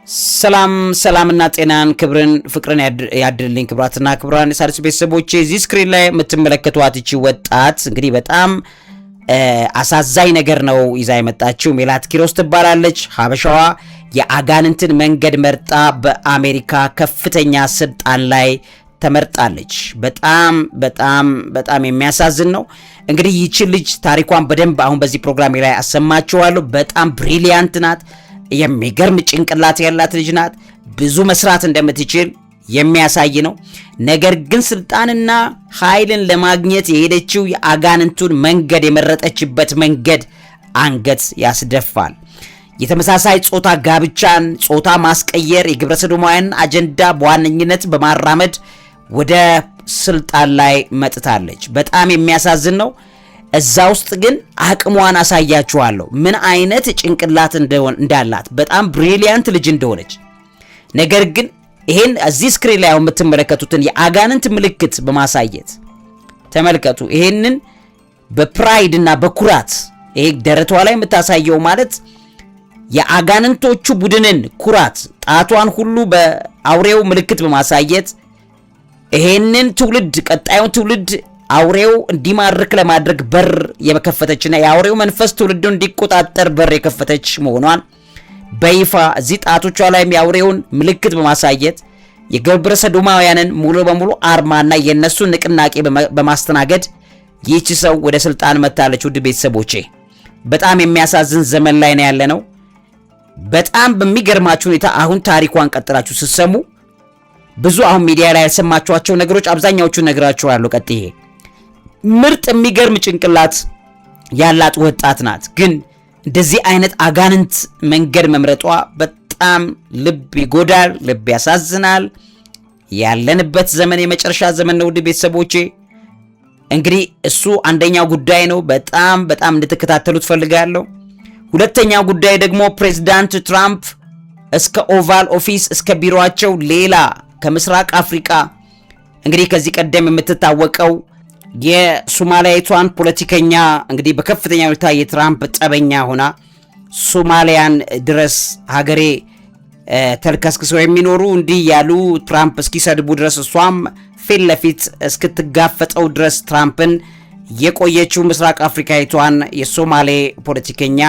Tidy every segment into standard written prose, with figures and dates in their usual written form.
ሰላምና ጤናን ክብርን ፍቅርን ያድልልኝ ክብራትና ክብራን የሣድስ ቤተሰቦቼ እዚህ ስክሪን ላይ የምትመለከቷት እቺ ወጣት እንግዲህ በጣም አሳዛኝ ነገር ነው ይዛ የመጣችው። ሜላት ኪሮስ ትባላለች። ሀበሻዋ የአጋንንትን መንገድ መርጣ በአሜሪካ ከፍተኛ ስልጣን ላይ ተመርጣለች። በጣም የሚያሳዝን ነው። እንግዲህ ይቺ ልጅ ታሪኳን በደንብ አሁን በዚህ ፕሮግራም ላይ አሰማችኋለሁ። በጣም ብሪሊያንት ናት። የሚገርም ጭንቅላት ያላት ልጅ ናት። ብዙ መስራት እንደምትችል የሚያሳይ ነው። ነገር ግን ስልጣንና ኃይልን ለማግኘት የሄደችው የአጋንንቱን መንገድ የመረጠችበት መንገድ አንገት ያስደፋል። የተመሳሳይ ጾታ ጋብቻን፣ ጾታ ማስቀየር፣ የግብረ ሰዶማውያን አጀንዳ በዋነኝነት በማራመድ ወደ ስልጣን ላይ መጥታለች። በጣም የሚያሳዝን ነው። እዛ ውስጥ ግን አቅሟን አሳያችኋለሁ፣ ምን አይነት ጭንቅላት እንዳላት፣ በጣም ብሪሊያንት ልጅ እንደሆነች። ነገር ግን ይሄን እዚህ ስክሪን ላይ የምትመለከቱትን የአጋንንት ምልክት በማሳየት ተመልከቱ። ይሄንን በፕራይድ እና በኩራት ይሄ ደረቷ ላይ የምታሳየው ማለት የአጋንንቶቹ ቡድንን ኩራት፣ ጣቷን ሁሉ በአውሬው ምልክት በማሳየት ይሄንን ትውልድ ቀጣዩን ትውልድ አውሬው እንዲማርክ ለማድረግ በር የከፈተችና የአውሬው መንፈስ ትውልዱን እንዲቆጣጠር በር የከፈተች መሆኗን በይፋ እዚህ ጣቶቿ ላይ የአውሬውን ምልክት በማሳየት የግብረ ሰዶማውያንን ሙሉ በሙሉ አርማና የነሱን ንቅናቄ በማስተናገድ ይህች ሰው ወደ ስልጣን መታለች። ውድ ቤተሰቦቼ በጣም የሚያሳዝን ዘመን ላይ ነው ያለነው። በጣም በሚገርማችሁ ሁኔታ አሁን ታሪኳን ቀጥላችሁ ስትሰሙ ብዙ አሁን ሚዲያ ላይ ያልሰማችኋቸው ነገሮች አብዛኛዎቹ ነግራችኋለሁ። ቀጥዬ ምርጥ የሚገርም ጭንቅላት ያላት ወጣት ናት። ግን እንደዚህ አይነት አጋንንት መንገድ መምረጧ በጣም ልብ ይጎዳል፣ ልብ ያሳዝናል። ያለንበት ዘመን የመጨረሻ ዘመን ነው። ውድ ቤተሰቦቼ እንግዲህ እሱ አንደኛው ጉዳይ ነው። በጣም እንድትከታተሉት ፈልጋለሁ። ሁለተኛው ጉዳይ ደግሞ ፕሬዝዳንት ትራምፕ እስከ ኦቫል ኦፊስ እስከ ቢሮአቸው ሌላ ከምስራቅ አፍሪካ እንግዲህ ከዚህ ቀደም የምትታወቀው የሶማሊያዊቷን ፖለቲከኛ እንግዲህ በከፍተኛ ሁኔታ የትራምፕ ጠበኛ ሆና ሶማሊያን ድረስ ሀገሬ ተልከስክሰው የሚኖሩ እንዲህ ያሉ ትራምፕ እስኪሰድቡ ድረስ እሷም ፊት ለፊት እስክትጋፈጠው ድረስ ትራምፕን የቆየችው ምስራቅ አፍሪካዊቷን የሶማሌ ፖለቲከኛ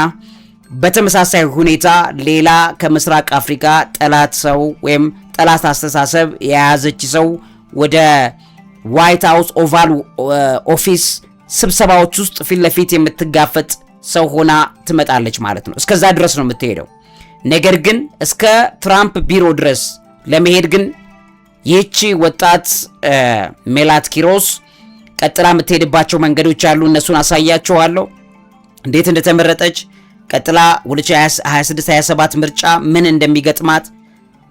በተመሳሳይ ሁኔታ ሌላ ከምስራቅ አፍሪካ ጠላት ሰው ወይም ጠላት አስተሳሰብ የያዘች ሰው ወደ ዋይት ሃውስ ኦቫል ኦፊስ ስብሰባዎች ውስጥ ፊት ለፊት የምትጋፈጥ ሰው ሆና ትመጣለች ማለት ነው። እስከዛ ድረስ ነው የምትሄደው። ነገር ግን እስከ ትራምፕ ቢሮ ድረስ ለመሄድ ግን ይህቺ ወጣት ሜላት ኪሮስ ቀጥላ የምትሄድባቸው መንገዶች አሉ። እነሱን አሳያችኋለሁ እንዴት እንደተመረጠች። ቀጥላ 2026-27 ምርጫ ምን እንደሚገጥማት፣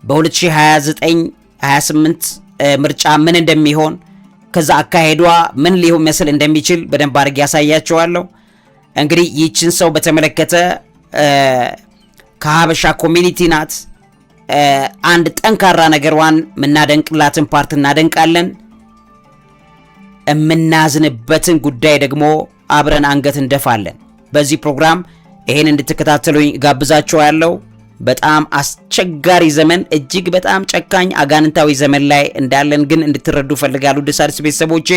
በ2029-28 ምርጫ ምን እንደሚሆን፣ ከዛ አካሄዷ ምን ሊሆን መስል እንደሚችል በደንብ አድርጌ ያሳያችኋለሁ። እንግዲህ ይህችን ሰው በተመለከተ ከሀበሻ ኮሚኒቲ ናት። አንድ ጠንካራ ነገሯን የምናደንቅላትን ፓርት እናደንቃለን። የምናዝንበትን ጉዳይ ደግሞ አብረን አንገት እንደፋለን። በዚህ ፕሮግራም ይሄን እንድትከታተሉኝ ጋብዛችኋለሁ። በጣም አስቸጋሪ ዘመን፣ እጅግ በጣም ጨካኝ አጋንንታዊ ዘመን ላይ እንዳለን ግን እንድትረዱ ፈልጋለሁ። ውድ ሣድስ ቤተሰቦቼ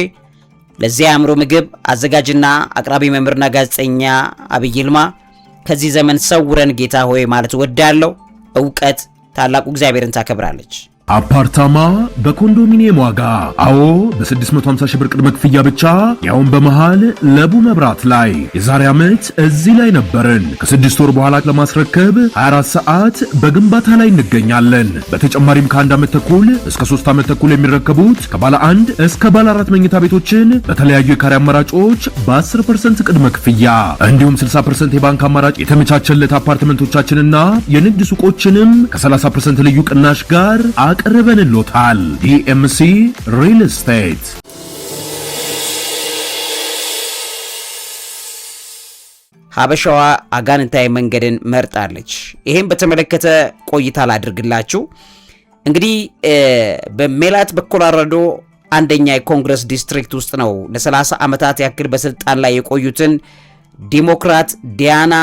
ለዚህ አእምሮ ምግብ አዘጋጅና አቅራቢ መምህርና ጋዜጠኛ አብይ ይልማ ከዚህ ዘመን ሰውረን ጌታ ሆይ ማለት ወዳለው። ዕውቀት ታላቁ እግዚአብሔርን ታከብራለች። አፓርታማ በኮንዶሚኒየም ዋጋ፣ አዎ በ650 ሺህ ብር ቅድመ ክፍያ ብቻ፣ ያውን በመሃል ለቡ መብራት ላይ። የዛሬ ዓመት እዚህ ላይ ነበርን። ከ6 ወር በኋላ ለማስረከብ 24 ሰዓት በግንባታ ላይ እንገኛለን። በተጨማሪም ከ1 ዓመት ተኩል እስከ 3 ዓመት ተኩል የሚረከቡት ከባለ 1 እስከ ባለ 4 መኝታ ቤቶችን በተለያዩ የካሬ አማራጮች በ10% ቅድመ ክፍያ እንዲሁም 60% የባንክ አማራጭ የተመቻቸለት አፓርትመንቶቻችንና የንግድ ሱቆችንም ከ30% ልዩ ቅናሽ ጋር አቅርበንሎታል። ዲኤምሲ ሪል ስቴት። ሀበሻዋ አጋንንታዊ መንገድን መርጣለች። ይሄን በተመለከተ ቆይታ ላድርግላችሁ። እንግዲህ በሜላት በኮሎራዶ አንደኛ የኮንግረስ ዲስትሪክት ውስጥ ነው ለ30 ዓመታት ያክል በስልጣን ላይ የቆዩትን ዲሞክራት ዲያና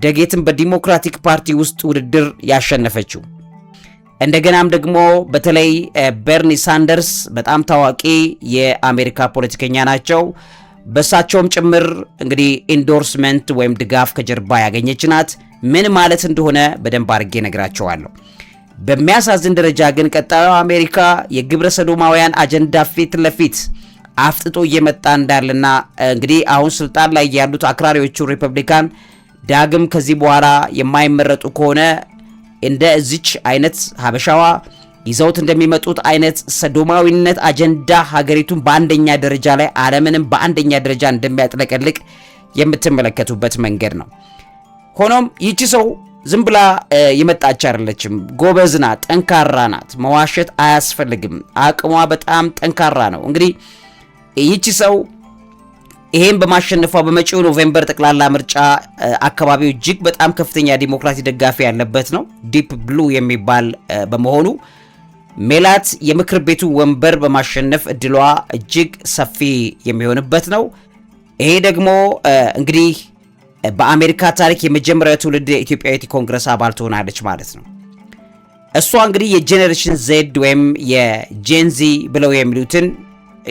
ደጌትን በዲሞክራቲክ ፓርቲ ውስጥ ውድድር ያሸነፈችው። እንደገናም ደግሞ በተለይ በርኒ ሳንደርስ በጣም ታዋቂ የአሜሪካ ፖለቲከኛ ናቸው። በሳቸውም ጭምር እንግዲህ ኢንዶርስመንት ወይም ድጋፍ ከጀርባ ያገኘች ናት። ምን ማለት እንደሆነ በደንብ አድርጌ ነግራቸዋለሁ። በሚያሳዝን ደረጃ ግን ቀጣዩ አሜሪካ የግብረ ሰዶማውያን አጀንዳ ፊት ለፊት አፍጥጦ እየመጣ እንዳለና እንግዲህ አሁን ስልጣን ላይ ያሉት አክራሪዎቹ ሪፐብሊካን ዳግም ከዚህ በኋላ የማይመረጡ ከሆነ እንደ እዚች አይነት ሀበሻዋ ይዘውት እንደሚመጡት አይነት ሰዶማዊነት አጀንዳ ሀገሪቱን በአንደኛ ደረጃ ላይ ዓለምንም በአንደኛ ደረጃ እንደሚያጥለቀልቅ የምትመለከቱበት መንገድ ነው። ሆኖም ይቺ ሰው ዝም ብላ የመጣች አይደለችም። ጎበዝ ናት፣ ጠንካራ ናት። መዋሸት አያስፈልግም። አቅሟ በጣም ጠንካራ ነው። እንግዲህ ይቺ ሰው ይሄን በማሸነፏ በመጪው ኖቬምበር ጠቅላላ ምርጫ አካባቢው እጅግ በጣም ከፍተኛ ዲሞክራሲ ደጋፊ ያለበት ነው። ዲፕ ብሉ የሚባል በመሆኑ ሜላት የምክር ቤቱ ወንበር በማሸነፍ እድሏ እጅግ ሰፊ የሚሆንበት ነው። ይሄ ደግሞ እንግዲህ በአሜሪካ ታሪክ የመጀመሪያው ትውልድ ኢትዮጵያዊት ኮንግረስ አባል ትሆናለች ማለት ነው። እሷ እንግዲህ የጄኔሬሽን ዜድ ወይም የጄንዚ ብለው የሚሉትን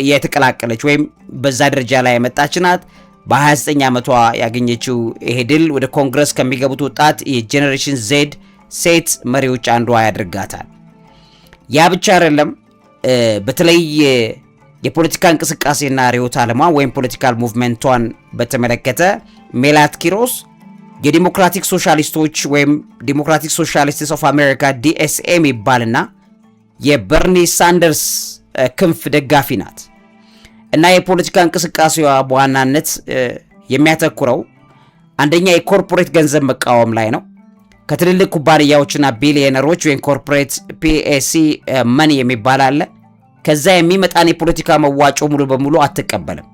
የተቀላቀለች ወይም በዛ ደረጃ ላይ የመጣች ናት። በ29 ዓመቷ ያገኘችው ይሄ ድል ወደ ኮንግረስ ከሚገቡት ወጣት የጄኔሬሽን ዜድ ሴት መሪዎች አንዷ ያደርጋታል። ያ ብቻ አይደለም። በተለይ የፖለቲካ እንቅስቃሴና ርዕዮተ ዓለሟ ወይም ፖለቲካል ሙቭመንቷን በተመለከተ ሜላት ኪሮስ የዲሞክራቲክ ሶሻሊስቶች ወይም ዲሞክራቲክ ሶሻሊስትስ ኦፍ አሜሪካ ዲኤስኤም ይባልና የበርኒ ሳንደርስ ክንፍ ደጋፊ ናት እና የፖለቲካ እንቅስቃሴዋ በዋናነት የሚያተኩረው አንደኛ የኮርፖሬት ገንዘብ መቃወም ላይ ነው። ከትልልቅ ኩባንያዎችና ቢሊዮነሮች ወይም ኮርፖሬት ፒኤሲ መኒ የሚባል አለ። ከዛ የሚመጣን የፖለቲካ መዋጮ ሙሉ በሙሉ አትቀበልም።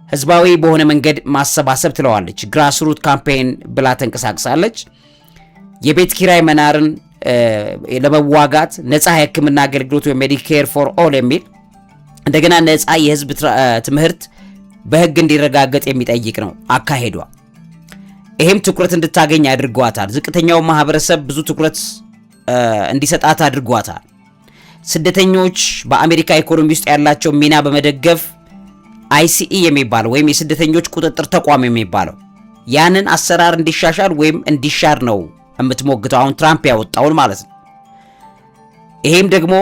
ህዝባዊ በሆነ መንገድ ማሰባሰብ ትለዋለች። ግራስሩት ካምፔን ብላ ተንቀሳቅሳለች። የቤት ኪራይ መናርን ለመዋጋት ነፃ የሕክምና አገልግሎት ወይ ሜዲኬር ፎር ኦል የሚል እንደገና ነፃ የህዝብ ትምህርት በህግ እንዲረጋገጥ የሚጠይቅ ነው አካሄዷ። ይሄም ትኩረት እንድታገኝ አድርጓታል። ዝቅተኛው ማህበረሰብ ብዙ ትኩረት እንዲሰጣት አድርጓታል። ስደተኞች በአሜሪካ ኢኮኖሚ ውስጥ ያላቸው ሚና በመደገፍ አይሲኢ የሚባለው ወይም የስደተኞች ቁጥጥር ተቋም የሚባለው ያንን አሰራር እንዲሻሻል ወይም እንዲሻር ነው የምትሞግተው። አሁን ትራምፕ ያወጣውን ማለት ነው። ይሄም ደግሞ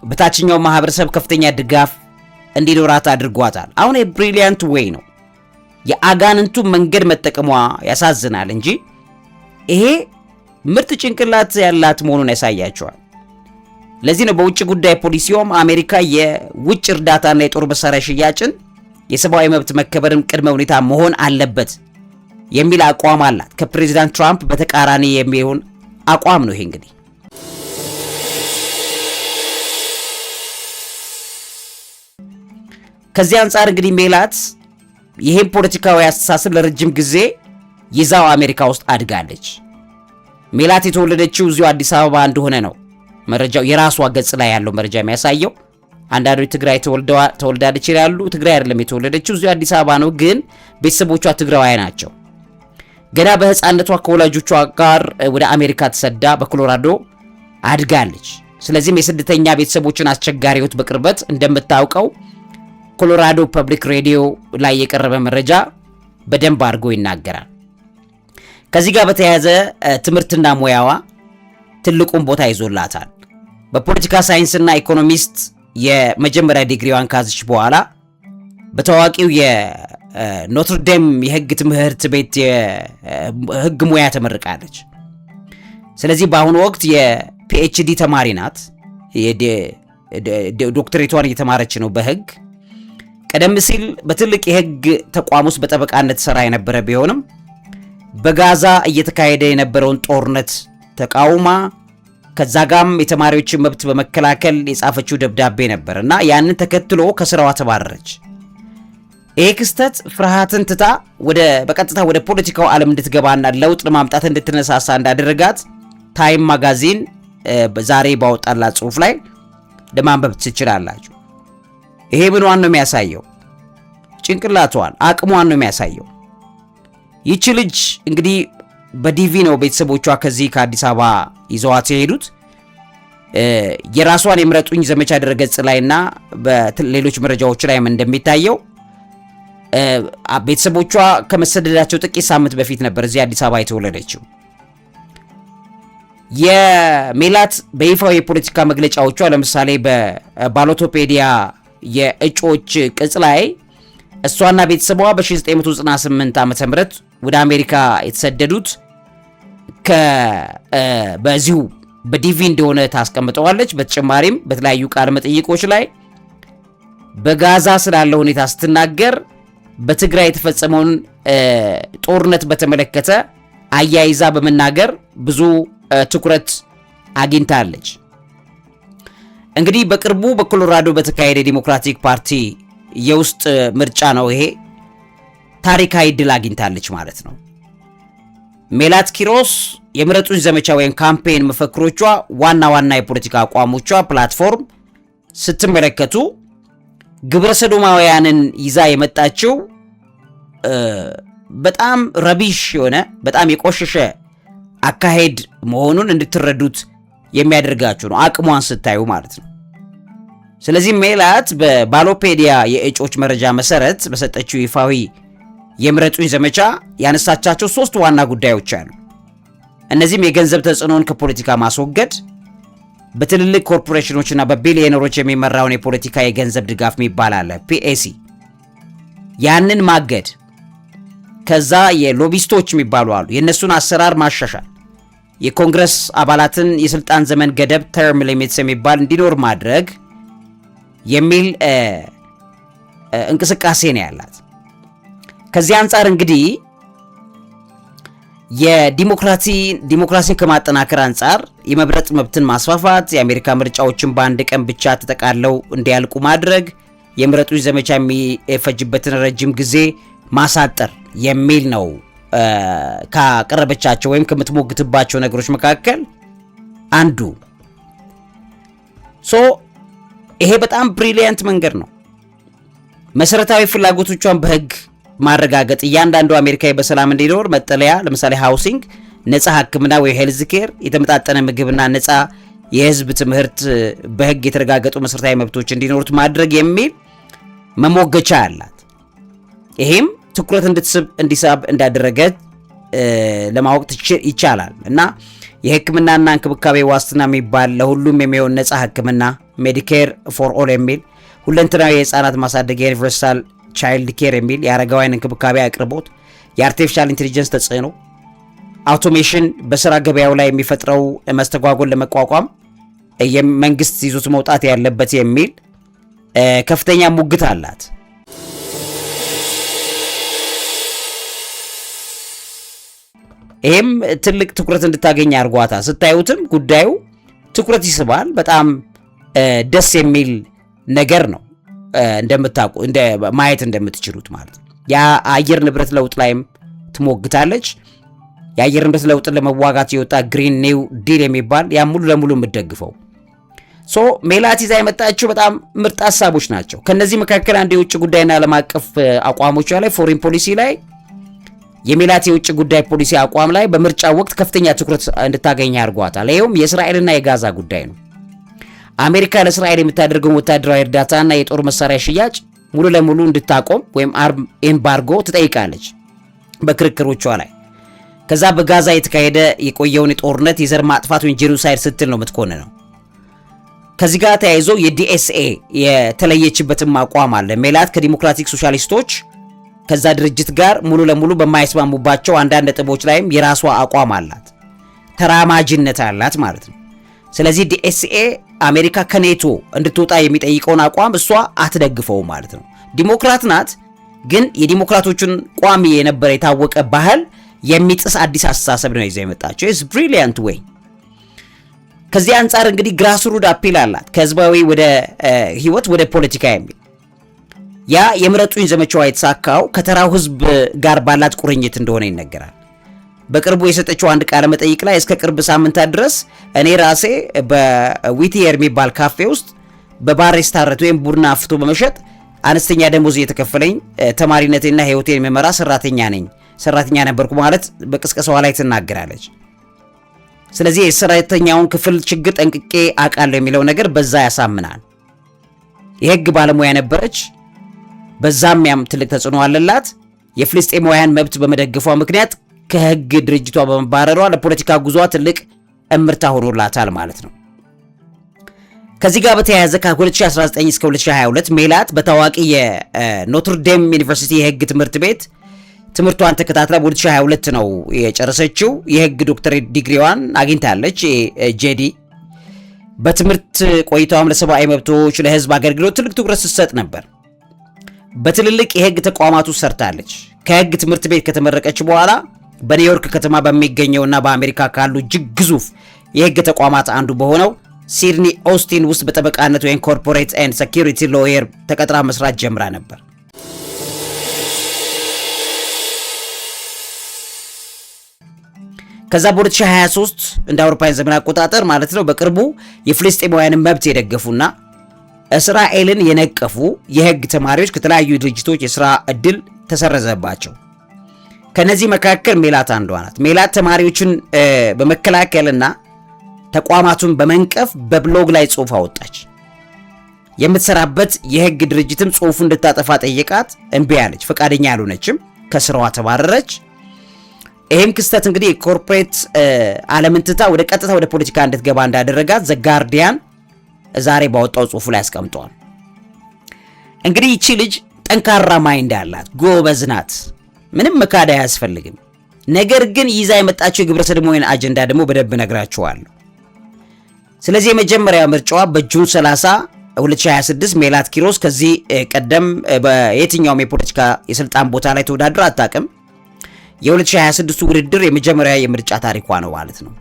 በታችኛው ማህበረሰብ ከፍተኛ ድጋፍ እንዲኖራት አድርጓታል። አሁን የብሪሊያንት ዌይ ነው። የአጋንንቱ መንገድ መጠቀሟ ያሳዝናል እንጂ ይሄ ምርጥ ጭንቅላት ያላት መሆኑን ያሳያቸዋል። ለዚህ ነው በውጭ ጉዳይ ፖሊሲውም አሜሪካ የውጭ እርዳታና የጦር መሳሪያ ሽያጭን የሰብአዊ መብት መከበርን ቅድመ ሁኔታ መሆን አለበት የሚል አቋም አላት። ከፕሬዚዳንት ትራምፕ በተቃራኒ የሚሆን አቋም ነው ይሄ። እንግዲህ ከዚህ አንጻር እንግዲህ ሜላት ይሄን ፖለቲካዊ አስተሳሰብ ለረጅም ጊዜ ይዛው አሜሪካ ውስጥ አድጋለች። ሜላት የተወለደችው እዚሁ አዲስ አበባ እንደሆነ ነው መረጃው የራሷ ገጽ ላይ ያለው መረጃ የሚያሳየው። አንዳንዶች ትግራይ ተወልዳለች ይላሉ። ትግራይ አይደለም የተወለደችው እዚሁ አዲስ አበባ ነው፣ ግን ቤተሰቦቿ ትግራዋይ ናቸው። ገና በህፃነቷ ከወላጆቿ ጋር ወደ አሜሪካ ተሰዳ በኮሎራዶ አድጋለች። ስለዚህም የስደተኛ ቤተሰቦችን አስቸጋሪ ህይወት በቅርበት እንደምታውቀው ኮሎራዶ ፐብሊክ ሬዲዮ ላይ የቀረበ መረጃ በደንብ አድርጎ ይናገራል። ከዚህ ጋር በተያያዘ ትምህርትና ሙያዋ ትልቁን ቦታ ይዞላታል። በፖለቲካ ሳይንስና ኢኮኖሚስት የመጀመሪያ ዲግሪዋን ካዝች በኋላ በታዋቂው የኖትርዴም የህግ ትምህርት ቤት የህግ ሙያ ተመርቃለች። ስለዚህ በአሁኑ ወቅት የፒኤችዲ ተማሪ ናት። ዶክተሬቷን እየተማረች ነው በህግ። ቀደም ሲል በትልቅ የህግ ተቋም ውስጥ በጠበቃነት ሰራ የነበረ ቢሆንም በጋዛ እየተካሄደ የነበረውን ጦርነት ተቃውማ ከዛ ጋም የተማሪዎችን መብት በመከላከል የጻፈችው ደብዳቤ ነበር እና ያንን ተከትሎ ከስራዋ ተባረረች። ይሄ ክስተት ፍርሃትን ትታ በቀጥታ ወደ ፖለቲካው ዓለም እንድትገባና ለውጥ ለማምጣት እንድትነሳሳ እንዳደረጋት ታይም ማጋዚን ዛሬ ባወጣላት ጽሑፍ ላይ ለማንበብ ትችላላችሁ። ይሄ ምንዋን ነው የሚያሳየው? ጭንቅላቷን፣ አቅሟን ነው የሚያሳየው። ይቺ ልጅ እንግዲህ በዲቪ ነው ቤተሰቦቿ ከዚህ ከአዲስ አበባ ይዘዋት የሄዱት። የራሷን የምረጡኝ ዘመቻ ድረገጽ ላይና በሌሎች መረጃዎች ላይም እንደሚታየው ቤተሰቦቿ ከመሰደዳቸው ጥቂት ሳምንት በፊት ነበር እዚህ አዲስ አበባ የተወለደችው። የሜላት በይፋዊ የፖለቲካ መግለጫዎቿ ለምሳሌ በባሎቶፔዲያ የእጩዎች ቅጽ ላይ እሷና ቤተሰቧ በ1998 ዓ.ም ወደ አሜሪካ የተሰደዱት በዚሁ በዲቪ እንደሆነ ታስቀምጠዋለች። በተጨማሪም በተለያዩ ቃለ መጠይቆች ላይ በጋዛ ስላለው ሁኔታ ስትናገር በትግራይ የተፈጸመውን ጦርነት በተመለከተ አያይዛ በመናገር ብዙ ትኩረት አግኝታለች። እንግዲህ በቅርቡ በኮሎራዶ በተካሄደ ዲሞክራቲክ ፓርቲ የውስጥ ምርጫ ነው ይሄ ታሪካዊ ድል አግኝታለች ማለት ነው። ሜላት ኪሮስ የምረጡኝ ዘመቻ ወይም ካምፔን መፈክሮቿ፣ ዋና ዋና የፖለቲካ አቋሞቿ ፕላትፎርም ስትመለከቱ ግብረ ሰዶማውያንን ይዛ የመጣችው በጣም ረቢሽ የሆነ በጣም የቆሸሸ አካሄድ መሆኑን እንድትረዱት የሚያደርጋችሁ ነው፣ አቅሟን ስታዩ ማለት ነው። ስለዚህ ሜላት በባሎፔዲያ የእጮች መረጃ መሰረት በሰጠችው ይፋዊ የምረጡኝ ዘመቻ ያነሳቻቸው 3 ዋና ጉዳዮች አሉ። እነዚህም የገንዘብ ተጽዕኖን ከፖለቲካ ማስወገድ፣ በትልልቅ ኮርፖሬሽኖችና በቢሊዮነሮች የሚመራውን የፖለቲካ የገንዘብ ድጋፍ የሚባል አለ ፒኤሲ፣ ያንን ማገድ፣ ከዛ የሎቢስቶች የሚባሉ አሉ የእነሱን አሰራር ማሻሻል፣ የኮንግረስ አባላትን የስልጣን ዘመን ገደብ ተርም ሊሚትስ የሚባል እንዲኖር ማድረግ የሚል እንቅስቃሴ ነው ያላት። ከዚህ አንጻር እንግዲህ የዲሞክራሲን ከማጠናከር አንጻር የመብረጥ መብትን ማስፋፋት፣ የአሜሪካ ምርጫዎችን በአንድ ቀን ብቻ ተጠቃለው እንዲያልቁ ማድረግ፣ የምረጡኝ ዘመቻ የሚፈጅበትን ረጅም ጊዜ ማሳጠር የሚል ነው ካቀረበቻቸው ወይም ከምትሞግትባቸው ነገሮች መካከል አንዱ። ይሄ በጣም ብሪሊያንት መንገድ ነው። መሰረታዊ ፍላጎቶቿን በህግ ማረጋገጥ፣ እያንዳንዱ አሜሪካዊ በሰላም እንዲኖር መጠለያ፣ ለምሳሌ ሃውሲንግ፣ ነፃ ሕክምና ወይ ሄልዝ ኬር፣ የተመጣጠነ ምግብና ነፃ የህዝብ ትምህርት በህግ የተረጋገጡ መሰረታዊ መብቶች እንዲኖሩት ማድረግ የሚል መሞገቻ አላት። ይሄም ትኩረት እንዲሳብ እንዳደረገ ለማወቅ ይቻላል። እና የህክምናና እንክብካቤ ዋስትና የሚባል ለሁሉም የሚሆን ነፃ ሕክምና ሜዲኬር ፎር ኦል የሚል፣ ሁለንተናዊ የህፃናት ማሳደጊያ ዩኒቨርሳል ቻይልድ ኬር የሚል፣ የአረጋውያን እንክብካቤ አቅርቦት፣ የአርቲፊሻል ኢንቴሊጀንስ ተጽዕኖ፣ አውቶሜሽን በስራ ገበያው ላይ የሚፈጥረው መስተጓጎል ለመቋቋም መንግስት ይዞት መውጣት ያለበት የሚል ከፍተኛ ሙግት አላት። ይሄም ትልቅ ትኩረት እንድታገኝ አድርጓታል። ስታዩትም ጉዳዩ ትኩረት ይስባል። በጣም ደስ የሚል ነገር ነው እንደምታውቁ ማየት እንደምትችሉት ማለት ነው። የአየር ንብረት ለውጥ ላይም ትሞግታለች። የአየር ንብረት ለውጥን ለመዋጋት የወጣ ግሪን ኒው ዲል የሚባል ያ ሙሉ ለሙሉ የምትደግፈው ሜላት ይዛ የመጣችው በጣም ምርጥ ሀሳቦች ናቸው። ከነዚህ መካከል አንድ የውጭ ጉዳይና ዓለም አቀፍ አቋሞቿ ላይ ፎሬን ፖሊሲ ላይ የሜላት የውጭ ጉዳይ ፖሊሲ አቋም ላይ በምርጫ ወቅት ከፍተኛ ትኩረት እንድታገኝ አድርጓታል። ይኸውም የእስራኤልና የጋዛ ጉዳይ ነው። አሜሪካ ለእስራኤል የምታደርገውን ወታደራዊ እርዳታና የጦር መሳሪያ ሽያጭ ሙሉ ለሙሉ እንድታቆም ወይም አርም ኤምባርጎ ትጠይቃለች በክርክሮቿ ላይ። ከዛ በጋዛ የተካሄደ የቆየውን ጦርነት የዘር ማጥፋት ወይም ጄኖሳይድ ስትል ነው የምትኮንነው። ከዚህ ጋር ተያይዞ የዲኤስኤ የተለየችበትም አቋም አለ። ሜላት ከዲሞክራቲክ ሶሻሊስቶች ከዛ ድርጅት ጋር ሙሉ ለሙሉ በማይስማሙባቸው አንዳንድ ነጥቦች ላይም የራሷ አቋም አላት፣ ተራማጅነት አላት ማለት ነው። ስለዚህ ዲኤስኤ አሜሪካ ከኔቶ እንድትወጣ የሚጠይቀውን አቋም እሷ አትደግፈው ማለት ነው። ዲሞክራት ናት፣ ግን የዲሞክራቶችን ቋሚ የነበረ የታወቀ ባህል የሚጥስ አዲስ አስተሳሰብ ነው ይዛ የመጣቸው። ኢትስ ብሪሊያንት ዌይ። ከዚህ አንጻር እንግዲህ ግራስሩድ አፒል አላት፣ ከህዝባዊ ወደ ህይወት ወደ ፖለቲካ የሚል ያ የምረጡኝ ዘመቻዋ የተሳካው ከተራው ህዝብ ጋር ባላት ቁርኝት እንደሆነ ይነገራል። በቅርቡ የሰጠችው አንድ ቃለ መጠይቅ ላይ እስከ ቅርብ ሳምንታት ድረስ እኔ ራሴ በዊቲየር የሚባል ካፌ ውስጥ በባሪስታነት ወይም ቡና አፍቶ በመሸጥ አነስተኛ ደሞዝ እየተከፈለኝ ተማሪነቴና ህይወቴን የሚመራ ሰራተኛ ነበርኩ ማለት በቅስቀሳዋ ላይ ትናገራለች። ስለዚህ የሰራተኛውን ክፍል ችግር ጠንቅቄ አውቃለሁ የሚለው ነገር በዛ ያሳምናል። የህግ ባለሙያ ነበረች። በዛም ያም ትልቅ ተጽዕኖ አለላት። የፍልስጤማውያን መብት በመደገፏ ምክንያት ከህግ ድርጅቷ በመባረሯ ለፖለቲካ ጉዟ ትልቅ እምርታ ሆኖላታል ማለት ነው። ከዚህ ጋር በተያያዘ ከ2019 እስከ 2022 ሜላት በታዋቂ የኖትርዴም ዩኒቨርሲቲ የህግ ትምህርት ቤት ትምህርቷን ተከታትላ በ2022 ነው የጨረሰችው። የህግ ዶክተሬት ዲግሪዋን አግኝታለች። ጄዲ በትምህርት ቆይታዋም ለሰብአዊ መብቶች፣ ለህዝብ አገልግሎት ትልቅ ትኩረት ስትሰጥ ነበር። በትልልቅ የህግ ተቋማት ውስጥ ሰርታለች። ከህግ ትምህርት ቤት ከተመረቀች በኋላ በኒውዮርክ ከተማ በሚገኘውና በአሜሪካ ካሉ እጅግ ግዙፍ የህግ ተቋማት አንዱ በሆነው ሲድኒ ኦስቲን ውስጥ በጠበቃነት ወይም ኮርፖሬት ኤንድ ሴኩሪቲ ሎየር ተቀጥራ መስራት ጀምራ ነበር። ከዛ በ2023 እንደ አውሮፓውያን ዘመን አቆጣጠር ማለት ነው በቅርቡ የፍልስጤማውያንን መብት የደገፉና እስራኤልን የነቀፉ የህግ ተማሪዎች ከተለያዩ ድርጅቶች የሥራ ዕድል ተሰረዘባቸው። ከነዚህ መካከል ሜላት አንዷ ናት። ሜላት ተማሪዎችን በመከላከልና ተቋማቱን በመንቀፍ በብሎግ ላይ ጽሑፍ አወጣች። የምትሰራበት የህግ ድርጅትም ጽሑፉ እንድታጠፋ ጠየቃት። እምቢ አለች። ፈቃደኛ ያልሆነችም ከስራዋ ተባረረች። ይህም ክስተት እንግዲህ የኮርፖሬት ዓለምን ትታ ወደ ቀጥታ ወደ ፖለቲካ እንድትገባ እንዳደረጋት ዘ ጋርዲያን ዛሬ ባወጣው ጽሑፉ ላይ አስቀምጧል። እንግዲህ ይቺ ልጅ ጠንካራ ማይንድ አላት፣ ጎበዝ ናት፣ ምንም መካድ አያስፈልግም። ነገር ግን ይዛ የመጣችው የግብረ ሰዶማዊን አጀንዳ ደግሞ በደንብ ነግራችኋለሁ። ስለዚህ የመጀመሪያ ምርጫዋ በጁን 30 2026 ሜላት ኪሮስ ከዚህ ቀደም በየትኛውም የፖለቲካ የስልጣን ቦታ ላይ ተወዳድራ አታውቅም። የ2026 ውድድር የመጀመሪያ የምርጫ ታሪኳ ነው ማለት ነው።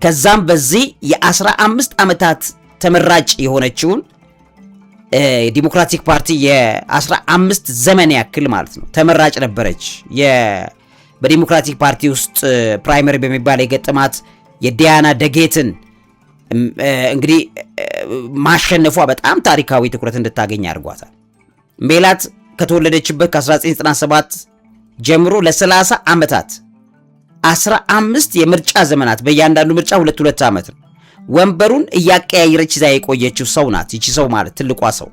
ከዛም በዚህ የ15 ዓመታት ተመራጭ የሆነችውን ዲሞክራቲክ ፓርቲ የ15 ዘመን ያክል ማለት ነው ተመራጭ ነበረች። በዲሞክራቲክ ፓርቲ ውስጥ ፕራይመሪ በሚባል የገጠማት የዲያና ደጌትን እንግዲህ ማሸነፏ በጣም ታሪካዊ ትኩረት እንድታገኝ አድርጓታል። ሜላት ከተወለደችበት ከ1997 ጀምሮ ለ30 ዓመታት 15 የምርጫ ዘመናት በእያንዳንዱ ምርጫ 2 ዓመት ነው ወንበሩን እያቀያየረች ይዛ የቆየችው ሰው ናት ይቺ ሰው ማለት ትልቋ ሰው።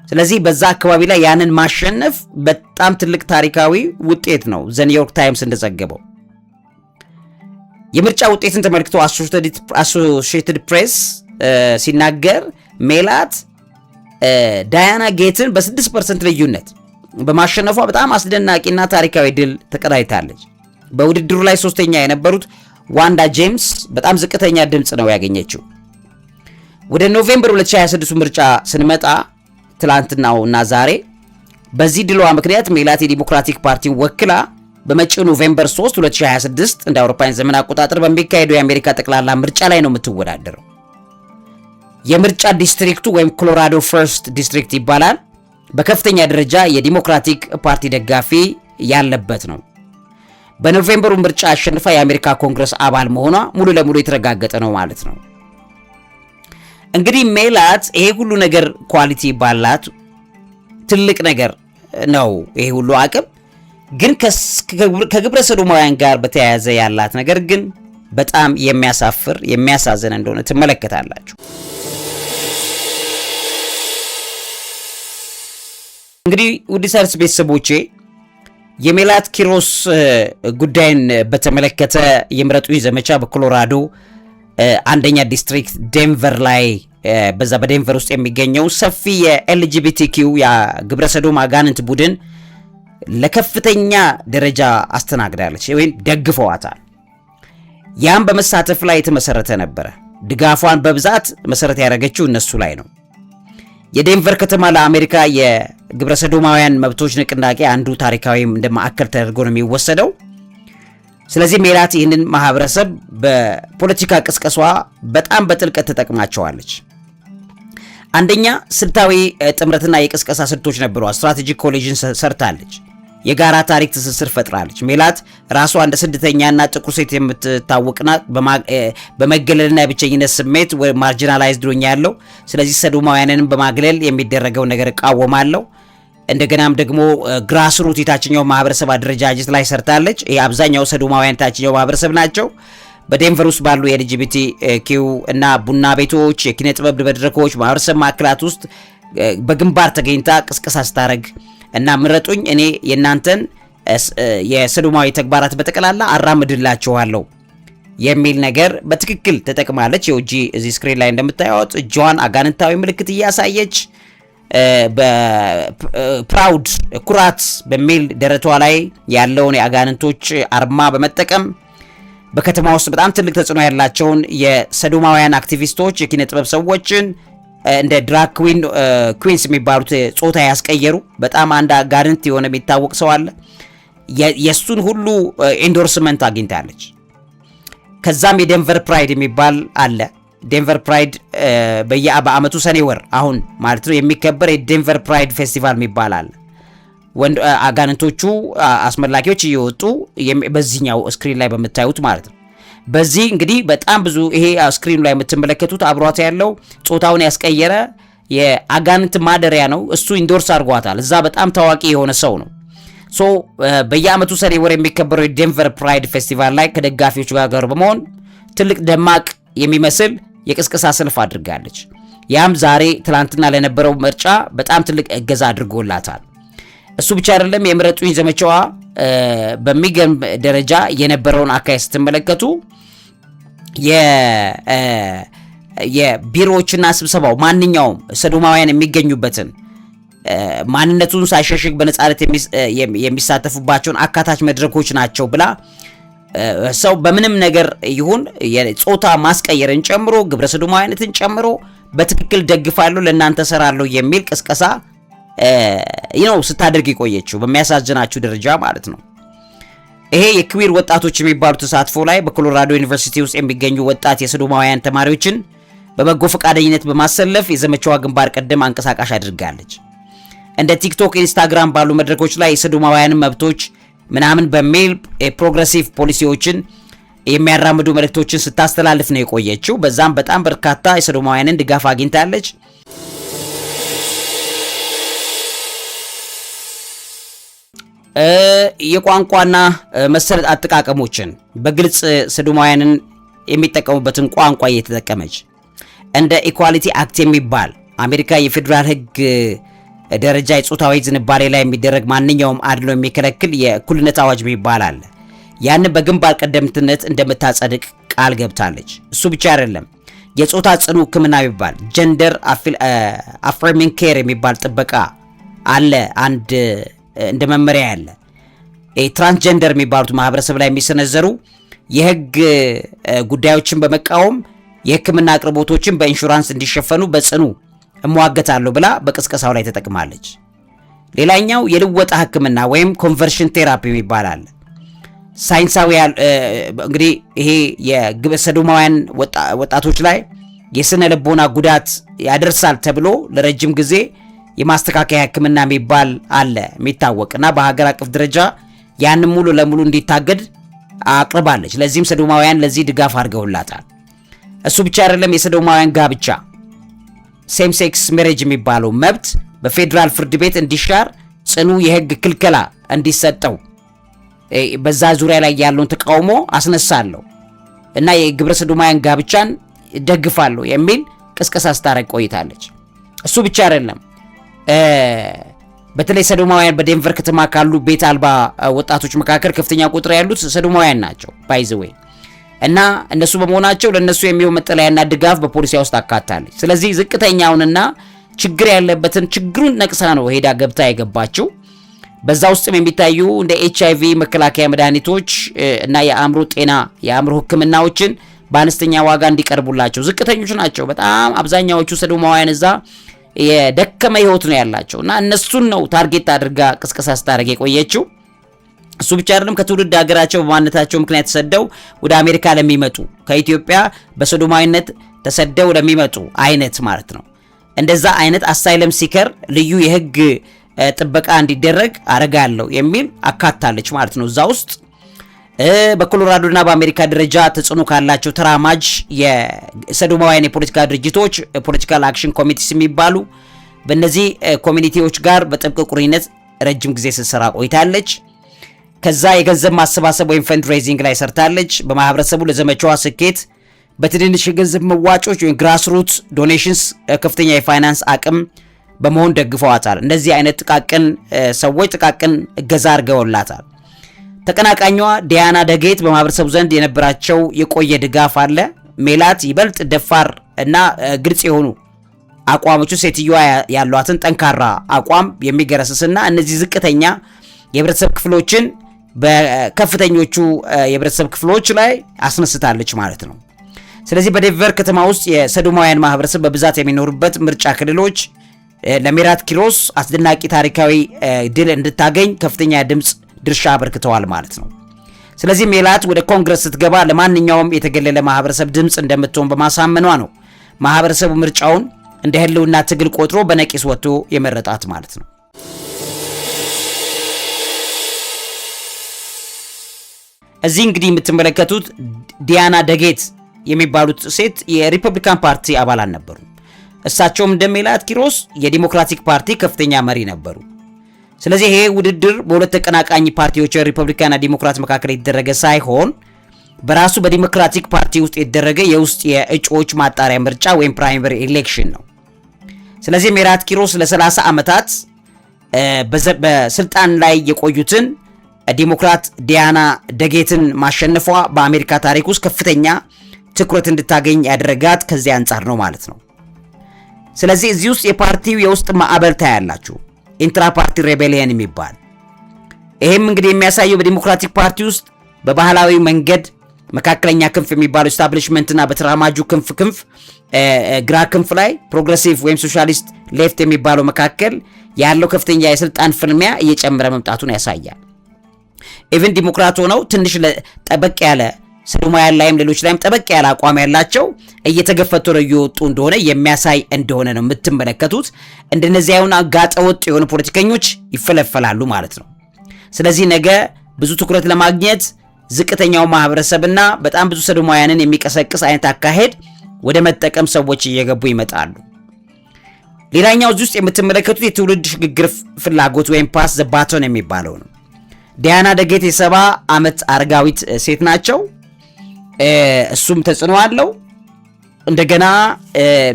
ስለዚህ በዛ አካባቢ ላይ ያንን ማሸነፍ በጣም ትልቅ ታሪካዊ ውጤት ነው። ዘ ኒውዮርክ ታይምስ እንደዘገበው የምርጫ ውጤትን ተመልክቶ አሶሺየትድ ፕሬስ ሲናገር ሜላት ዳያና ጌትን በ6% ልዩነት በማሸነፏ በጣም አስደናቂና ታሪካዊ ድል ተቀዳጅታለች። በውድድሩ ላይ ሶስተኛ የነበሩት ዋንዳ ጄምስ በጣም ዝቅተኛ ድምጽ ነው ያገኘችው። ወደ ኖቬምበር 2026 ምርጫ ስንመጣ ትላንትናውና ዛሬ በዚህ ድሏ ምክንያት ሜላት የዲሞክራቲክ ፓርቲን ወክላ በመጪው ኖቬምበር 3 2026 እንደ አውሮፓውያን ዘመን አቆጣጠር በሚካሄደው የአሜሪካ ጠቅላላ ምርጫ ላይ ነው የምትወዳደረው። የምርጫ ዲስትሪክቱ ወይም ኮሎራዶ ፈርስት ዲስትሪክት ይባላል። በከፍተኛ ደረጃ የዲሞክራቲክ ፓርቲ ደጋፊ ያለበት ነው። በኖቬምበሩ ምርጫ አሸንፋ የአሜሪካ ኮንግረስ አባል መሆኗ ሙሉ ለሙሉ የተረጋገጠ ነው ማለት ነው። እንግዲህ ሜላት ይሄ ሁሉ ነገር ኳሊቲ ባላት ትልቅ ነገር ነው። ይሄ ሁሉ አቅም ግን ከግብረ ሰዶማውያን ጋር በተያያዘ ያላት ነገር ግን በጣም የሚያሳፍር የሚያሳዝን እንደሆነ ትመለከታላችሁ። እንግዲህ ውድ ሣድስ ቤተሰቦቼ የሜላት ኪሮስ ጉዳይን በተመለከተ የምረጡኝ ዘመቻ በኮሎራዶ አንደኛ ዲስትሪክት ዴንቨር ላይ በዛ በዴንቨር ውስጥ የሚገኘው ሰፊ የኤልጂቢቲኪው የግብረ ሰዶም አጋንንት ቡድን ለከፍተኛ ደረጃ አስተናግዳለች ወይም ደግፈዋታል። ያም በመሳተፍ ላይ የተመሰረተ ነበረ። ድጋፏን በብዛት መሰረት ያደረገችው እነሱ ላይ ነው። የዴንቨር ከተማ ለአሜሪካ የግብረ ሰዶማውያን መብቶች ንቅናቄ አንዱ ታሪካዊ እንደ ማዕከል ተደርጎ ነው የሚወሰደው። ስለዚህ ሜላት ይህንን ማህበረሰብ በፖለቲካ ቅስቀሷ በጣም በጥልቀት ተጠቅማቸዋለች። አንደኛ ስልታዊ ጥምረትና የቅስቀሳ ስልቶች ነበሩ። ስትራቴጂክ ኮሊዥን ሰርታለች። የጋራ ታሪክ ትስስር ፈጥራለች። ሜላት ራሷ እንደ ስደተኛና ጥቁር ሴት የምትታወቅና በመገለልና የብቸኝነት ስሜት ማርጂናላይዝድ ሆኛለሁ። ስለዚህ ሰዶማውያንንም በማግለል የሚደረገው ነገር እቃወማለሁ። እንደገናም ደግሞ ግራስሩት የታችኛው ማህበረሰብ አደረጃጀት ላይ ሰርታለች። ይሄ አብዛኛው ሰዶማውያን ታችኛው ማህበረሰብ ናቸው። በዴንቨር ውስጥ ባሉ የኤልጂቢቲ ኪው እና ቡና ቤቶች፣ የኪነ ጥበብ መድረኮች፣ ማህበረሰብ ማዕከላት ውስጥ በግንባር ተገኝታ ቅስቀሳ ስታደርግ እና ምረጡኝ እኔ የእናንተን የሰዶማዊ ተግባራት በጠቅላላ አራምድላችኋለሁ የሚል ነገር በትክክል ተጠቅማለች። የውጂ እዚህ ስክሪን ላይ እንደምታዩት እጇን አጋንንታዊ ምልክት እያሳየች በፕራውድ ኩራት በሚል ደረቷ ላይ ያለውን የአጋንንቶች አርማ በመጠቀም በከተማ ውስጥ በጣም ትልቅ ተጽዕኖ ያላቸውን የሰዶማውያን አክቲቪስቶች፣ የኪነ ጥበብ ሰዎችን እንደ ድራግ ኩዊንስ የሚባሉት ጾታ ያስቀየሩ በጣም አንድ አጋንንት የሆነ የሚታወቅ ሰው አለ። የሱን ሁሉ ኢንዶርስመንት አግኝታለች። ከዛም የዴንቨር ፕራይድ የሚባል አለ። ዴንቨር ፕራይድ በየአመቱ ሰኔ ወር አሁን ማለት ነው የሚከበር የዴንቨር ፕራይድ ፌስቲቫል የሚባል አለ። ወንድ አጋንንቶቹ አስመላኪዎች እየወጡ በዚህኛው ስክሪን ላይ በምታዩት ማለት ነው። በዚህ እንግዲህ በጣም ብዙ ይሄ ስክሪኑ ላይ የምትመለከቱት አብሯት ያለው ጾታውን ያስቀየረ የአጋንንት ማደሪያ ነው። እሱ ኢንዶርስ አድርጓታል። እዛ በጣም ታዋቂ የሆነ ሰው ነው። ሶ በየአመቱ ሰኔ ወር የሚከበረው የዴንቨር ፕራይድ ፌስቲቫል ላይ ከደጋፊዎች ጋር በመሆን ትልቅ ደማቅ የሚመስል የቅስቀሳ ሰልፍ አድርጋለች። ያም ዛሬ ትላንትና ለነበረው ምርጫ በጣም ትልቅ እገዛ አድርጎላታል። እሱ ብቻ አይደለም፣ የምረጡኝ ዘመቻዋ በሚገርም ደረጃ የነበረውን አካይ ስትመለከቱ የቢሮዎችና ስብሰባው ማንኛውም ሰዶማውያን የሚገኙበትን ማንነቱን ሳይሸሽግ በነጻነት የሚሳተፉባቸውን አካታች መድረኮች ናቸው ብላ ሰው በምንም ነገር ይሁን የጾታ ማስቀየርን ጨምሮ ግብረ ሰዶማዊነትን ጨምሮ በትክክል ደግፋለሁ ለእናንተ ሰራለሁ የሚል ቅስቀሳ ስታደርግ የቆየችው በሚያሳዝናችሁ ደረጃ ማለት ነው። ይሄ የክዊር ወጣቶች የሚባሉ ተሳትፎ ላይ በኮሎራዶ ዩኒቨርሲቲ ውስጥ የሚገኙ ወጣት የሰዶማውያን ተማሪዎችን በበጎ ፈቃደኝነት በማሰለፍ የዘመቻዋ ግንባር ቀደም አንቀሳቃሽ አድርጋለች። እንደ ቲክቶክ፣ ኢንስታግራም ባሉ መድረኮች ላይ የሰዶማውያን መብቶች ምናምን በሚል ፕሮግሬሲቭ ፖሊሲዎችን የሚያራምዱ መልእክቶችን ስታስተላልፍ ነው የቆየችው። በዛም በጣም በርካታ የሰዶማውያንን ድጋፍ አግኝታለች። የቋንቋና መሰል አጠቃቀሞችን በግልጽ ሰዶማውያንን የሚጠቀሙበትን ቋንቋ እየተጠቀመች እንደ ኢኳሊቲ አክት የሚባል አሜሪካ የፌዴራል ሕግ ደረጃ የጾታዊ ዝንባሌ ላይ የሚደረግ ማንኛውም አድሎ የሚከለክል የእኩልነት አዋጅ የሚባል አለ። ያን በግንባር ቀደምትነት እንደምታጸድቅ ቃል ገብታለች። እሱ ብቻ አይደለም፣ የጾታ ጽኑ ሕክምና የሚባል ጀንደር አፈርሚንግ ኬር የሚባል ጥበቃ አለ። አንድ እንደ መመሪያ ያለ ትራንስጀንደር የሚባሉት ማህበረሰብ ላይ የሚሰነዘሩ የህግ ጉዳዮችን በመቃወም የህክምና አቅርቦቶችን በኢንሹራንስ እንዲሸፈኑ በጽኑ እሟገታለሁ ብላ በቅስቀሳው ላይ ተጠቅማለች። ሌላኛው የልወጣ ህክምና ወይም ኮንቨርሽን ቴራፒ የሚባል አለ። ሳይንሳዊ እንግዲህ ይሄ የግብረ ሰዶማውያን ወጣቶች ላይ የስነ ልቦና ጉዳት ያደርሳል ተብሎ ለረጅም ጊዜ የማስተካከያ ህክምና የሚባል አለ የሚታወቅና በሀገር አቀፍ ደረጃ ያንን ሙሉ ለሙሉ እንዲታገድ አቅርባለች። ለዚህም ሰዶማውያን ለዚህ ድጋፍ አድርገውላታል። እሱ ብቻ አይደለም፣ የሰዶማውያን ጋብቻ ሴም ሴክስ ሜሬጅ የሚባለው መብት በፌዴራል ፍርድ ቤት እንዲሻር ጽኑ የህግ ክልከላ እንዲሰጠው በዛ ዙሪያ ላይ ያለውን ተቃውሞ አስነሳለሁ እና የግብረ ሰዶማውያን ጋብቻን ደግፋለሁ የሚል ቅስቀሳ ስታረግ ቆይታለች። እሱ ብቻ አይደለም፣ በተለይ ሰዶማውያን በዴንቨር ከተማ ካሉ ቤት አልባ ወጣቶች መካከል ከፍተኛ ቁጥር ያሉት ሰዶማውያን ናቸው ባይዘዌይ እና እነሱ በመሆናቸው ለነሱ የሚሆን መጠለያና ድጋፍ በፖሊሲያ ውስጥ አካታለች። ስለዚህ ዝቅተኛውንና ችግር ያለበትን ችግሩን ነቅሳ ነው ሄዳ ገብታ የገባችው። በዛ ውስጥም የሚታዩ እንደ HIV መከላከያ መድኃኒቶች እና የአእምሮ ጤና የአእምሮ ሕክምናዎችን በአነስተኛ ዋጋ እንዲቀርቡላቸው ዝቅተኞች ናቸው በጣም አብዛኛዎቹ ሰዶማውያን እዛ የደከመ ህይወት ነው ያላቸው እና እነሱን ነው ታርጌት አድርጋ ቅስቀሳ ስታደርግ የቆየችው። እሱ ብቻ አይደለም፣ ከትውልድ ሀገራቸው በማንነታቸው ምክንያት ተሰደው ወደ አሜሪካ ለሚመጡ ከኢትዮጵያ በሰዶማዊነት ተሰደው ለሚመጡ አይነት ማለት ነው እንደዛ አይነት አሳይለም ሲከር ልዩ የህግ ጥበቃ እንዲደረግ አረጋለሁ የሚል አካታለች ማለት ነው። እዛ ውስጥ በኮሎራዶና በአሜሪካ ደረጃ ተጽዕኖ ካላቸው ተራማጅ የሰዶማውያን የፖለቲካ ድርጅቶች ፖለቲካል አክሽን ኮሚቴስ የሚባሉ በእነዚህ ኮሚኒቲዎች ጋር በጥብቅ ቁርኝነት ረጅም ጊዜ ስትሰራ ቆይታለች። ከዛ የገንዘብ ማሰባሰብ ወይም ፈንድ ሬዚንግ ላይ ሰርታለች። በማህበረሰቡ ለዘመቻዋ ስኬት በትንንሽ የገንዘብ መዋጮች ወይም ግራስሩት ዶኔሽንስ ከፍተኛ የፋይናንስ አቅም በመሆን ደግፈዋታል። እንደዚህ አይነት ጥቃቅን ሰዎች ጥቃቅን እገዛ አድርገውላታል። ተቀናቃኟ ዲያና ደጌት በማህበረሰቡ ዘንድ የነበራቸው የቆየ ድጋፍ አለ። ሜላት ይበልጥ ደፋር እና ግልጽ የሆኑ አቋሞቹ ሴትዮዋ ያሏትን ጠንካራ አቋም የሚገረስስና እነዚህ ዝቅተኛ የህብረተሰብ ክፍሎችን በከፍተኞቹ የህብረተሰብ ክፍሎች ላይ አስነስታለች ማለት ነው። ስለዚህ በዴንቨር ከተማ ውስጥ የሰዶማውያን ማህበረሰብ በብዛት የሚኖሩበት ምርጫ ክልሎች ለሜላት ኪሮስ አስደናቂ ታሪካዊ ድል እንድታገኝ ከፍተኛ ድምጽ ድርሻ አበርክተዋል ማለት ነው። ስለዚህ ሜላት ወደ ኮንግረስ ስትገባ ለማንኛውም የተገለለ ማህበረሰብ ድምጽ እንደምትሆን በማሳመኗ ነው ማህበረሰቡ ምርጫውን እንደ ህልውና ትግል ቆጥሮ በነቂስ ወጥቶ የመረጣት ማለት ነው። እዚህ እንግዲህ የምትመለከቱት ዲያና ደጌት የሚባሉት ሴት የሪፐብሊካን ፓርቲ አባላት ነበሩ። እሳቸውም እንደ ሜላት ኪሮስ የዲሞክራቲክ ፓርቲ ከፍተኛ መሪ ነበሩ። ስለዚህ ይሄ ውድድር በሁለት ተቀናቃኝ ፓርቲዎች ሪፐብሊካንና ዲሞክራት መካከል የተደረገ ሳይሆን በራሱ በዲሞክራቲክ ፓርቲ ውስጥ የተደረገ የውስጥ የእጩዎች ማጣሪያ ምርጫ ወይም ፕራይመሪ ኤሌክሽን ነው። ስለዚህ ሜላት ኪሮስ ለ30 ዓመታት በስልጣን ላይ የቆዩትን ዲሞክራት ዲያና ደጌትን ማሸነፏ በአሜሪካ ታሪክ ውስጥ ከፍተኛ ትኩረት እንድታገኝ ያደረጋት ከዚህ አንጻር ነው ማለት ነው። ስለዚህ እዚህ ውስጥ የፓርቲው የውስጥ ማዕበል ታያላችሁ፣ ኢንትራ ፓርቲ ሬቤሊየን የሚባል ይሄም እንግዲህ የሚያሳየው በዲሞክራቲክ ፓርቲ ውስጥ በባህላዊ መንገድ መካከለኛ ክንፍ የሚባለው ስታብሊሽመንትና በተራማጁ ክንፍ ግራ ክንፍ ላይ ፕሮግሬሲቭ ወይም ሶሻሊስት ሌፍት የሚባለው መካከል ያለው ከፍተኛ የስልጣን ፍልሚያ እየጨመረ መምጣቱን ያሳያል። ኢቭን ዲሞክራት ሆነው ትንሽ ጠበቅ ያለ ሰዶማውያን ላይም ሌሎች ላይም ጠበቅ ያለ አቋም ያላቸው እየተገፈተሩ እየወጡ እንደሆነ የሚያሳይ እንደሆነ ነው የምትመለከቱት። እንደነዚህ አይነት ጋጠ ወጥ የሆኑ ፖለቲከኞች ይፈለፈላሉ ማለት ነው። ስለዚህ ነገ ብዙ ትኩረት ለማግኘት ዝቅተኛው ማህበረሰብና በጣም ብዙ ሰዶማውያንን የሚቀሰቅስ አይነት አካሄድ ወደ መጠቀም ሰዎች እየገቡ ይመጣሉ። ሌላኛው እዚህ ውስጥ የምትመለከቱት የትውልድ ሽግግር ፍላጎት ወይም ፓስ ዘ ባቶን የሚባለው ነው። ዲያና ደጌት የ70 ዓመት አረጋዊት ሴት ናቸው። እሱም ተጽዕኖ አለው። እንደገና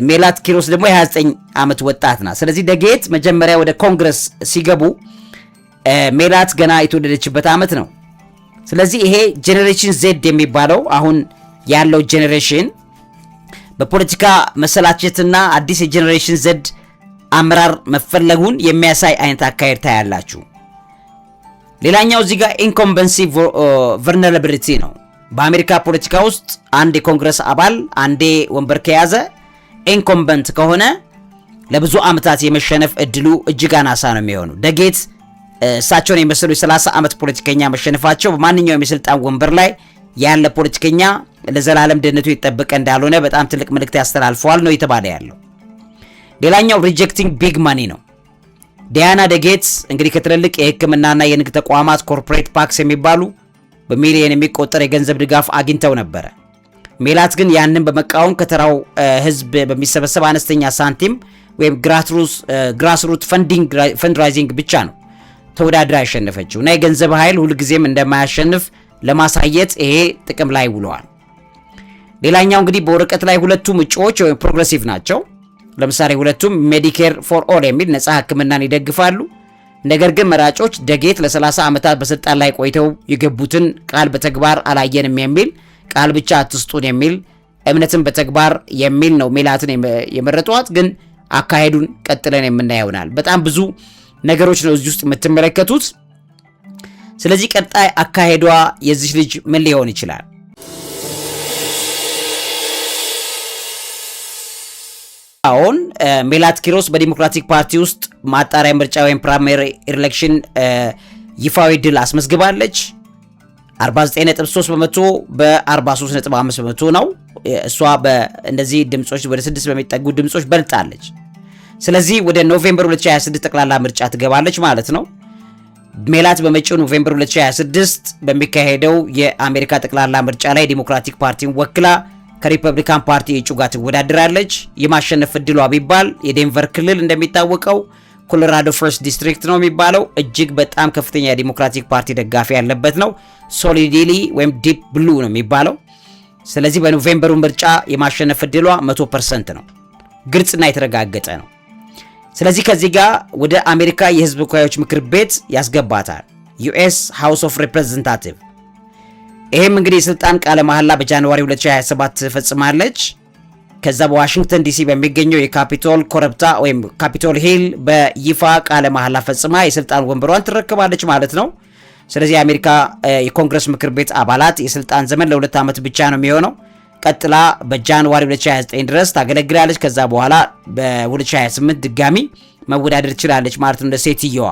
ሜላት ኪሮስ ደግሞ የ29 ዓመት ወጣት ናት። ስለዚህ ደጌት መጀመሪያ ወደ ኮንግረስ ሲገቡ ሜላት ገና የተወለደችበት ዓመት ነው። ስለዚህ ይሄ ጄኔሬሽን ዜድ የሚባለው አሁን ያለው ጄኔሬሽን በፖለቲካ መሰላቸትና አዲስ የጄኔሬሽን ዜድ አመራር መፈለጉን የሚያሳይ አይነት አካሄድ ታያላችሁ። ሌላኛው እዚህ ጋር ኢንኮምበንሲ ቨልነራቢሊቲ ነው። በአሜሪካ ፖለቲካ ውስጥ አንድ የኮንግረስ አባል አንዴ ወንበር ከያዘ ኢንኮምበንት ከሆነ ለብዙ ዓመታት የመሸነፍ እድሉ እጅግ አናሳ ነው የሚሆነው። ደጌት እሳቸውን የመሰሉ የ30 ዓመት ፖለቲከኛ መሸነፋቸው በማንኛውም የስልጣን ወንበር ላይ ያለ ፖለቲከኛ ለዘላለም ደህንነቱ የተጠበቀ እንዳልሆነ በጣም ትልቅ መልእክት ያስተላልፈዋል ነው የተባለ ያለው። ሌላኛው ሪጀክቲንግ ቢግ ማኒ ነው። ዲያና ደጌት እንግዲህ ከትልልቅ የሕክምናና የንግድ ተቋማት ኮርፖሬት ፓክስ የሚባሉ በሚሊዮን የሚቆጠር የገንዘብ ድጋፍ አግኝተው ነበረ። ሜላት ግን ያንን በመቃወም ከተራው ህዝብ በሚሰበሰብ አነስተኛ ሳንቲም ወይም ግራስሩት ፈንድራይዚንግ ብቻ ነው ተወዳድራ ያሸነፈችው እና የገንዘብ ኃይል ሁልጊዜም እንደማያሸንፍ ለማሳየት ይሄ ጥቅም ላይ ውለዋል። ሌላኛው እንግዲህ በወረቀት ላይ ሁለቱም እጩዎች ወይም ፕሮግሬሲቭ ናቸው። ለምሳሌ ሁለቱም ሜዲኬር ፎር ኦል የሚል ነፃ ህክምናን ይደግፋሉ። ነገር ግን መራጮች ደጌት ለ30 ዓመታት በስልጣን ላይ ቆይተው የገቡትን ቃል በተግባር አላየንም የሚል ቃል ብቻ አትስጡን የሚል እምነትን በተግባር የሚል ነው ሜላትን የመረጧት። ግን አካሄዱን ቀጥለን የምናየውናል። በጣም ብዙ ነገሮች ነው እዚህ ውስጥ የምትመለከቱት። ስለዚህ ቀጣይ አካሄዷ የዚህ ልጅ ምን ሊሆን ይችላል? አሁን ሜላት ኪሮስ በዲሞክራቲክ ፓርቲ ውስጥ ማጣሪያ ምርጫ ወይም ፕራይመሪ ኤሌክሽን ይፋዊ ድል አስመዝግባለች። 49.3% በ43.5% ነው። እሷ በእነዚህ ድምጾች ወደ 6 በሚጠጉ ድምጾች በልጣለች። ስለዚህ ወደ ኖቬምበር 2026 ጠቅላላ ምርጫ ትገባለች ማለት ነው። ሜላት በመጪው ኖቬምበር 2026 በሚካሄደው የአሜሪካ ጠቅላላ ምርጫ ላይ ዲሞክራቲክ ፓርቲን ወክላ ከሪፐብሊካን ፓርቲ እጩ ጋር ትወዳደራለች። የማሸነፍ እድሏ ቢባል የዴንቨር ክልል እንደሚታወቀው ኮሎራዶ ፈርስት ዲስትሪክት ነው የሚባለው። እጅግ በጣም ከፍተኛ የዲሞክራቲክ ፓርቲ ደጋፊ ያለበት ነው። ሶሊድሊ ወይም ዲፕ ብሉ ነው የሚባለው። ስለዚህ በኖቬምበሩ ምርጫ የማሸነፍ እድሏ 100% ነው። ግልጽና የተረጋገጠ ነው። ስለዚህ ከዚህ ጋር ወደ አሜሪካ የህዝብ ተወካዮች ምክር ቤት ያስገባታል። ዩኤስ ሃውስ ኦፍ ሪፕሬዘንታቲቭ። ይሄም እንግዲህ የስልጣን ቃለ መሐላ በጃንዋሪ 2027 ፈጽማለች። ከዛ በዋሽንግተን ዲሲ በሚገኘው የካፒቶል ኮረብታ ወይም ካፒቶል ሂል በይፋ ቃለ መሐላ ፈጽማ የስልጣን ወንበሯን ትረከባለች ማለት ነው። ስለዚህ የአሜሪካ የኮንግረስ ምክር ቤት አባላት የስልጣን ዘመን ለ2 ዓመት ብቻ ነው የሚሆነው። ቀጥላ በጃንዋሪ 2029 ድረስ ታገለግላለች። ከዛ በኋላ በ2028 ድጋሚ መወዳደር ትችላለች ማለት ነው እንደ ሴትየዋ።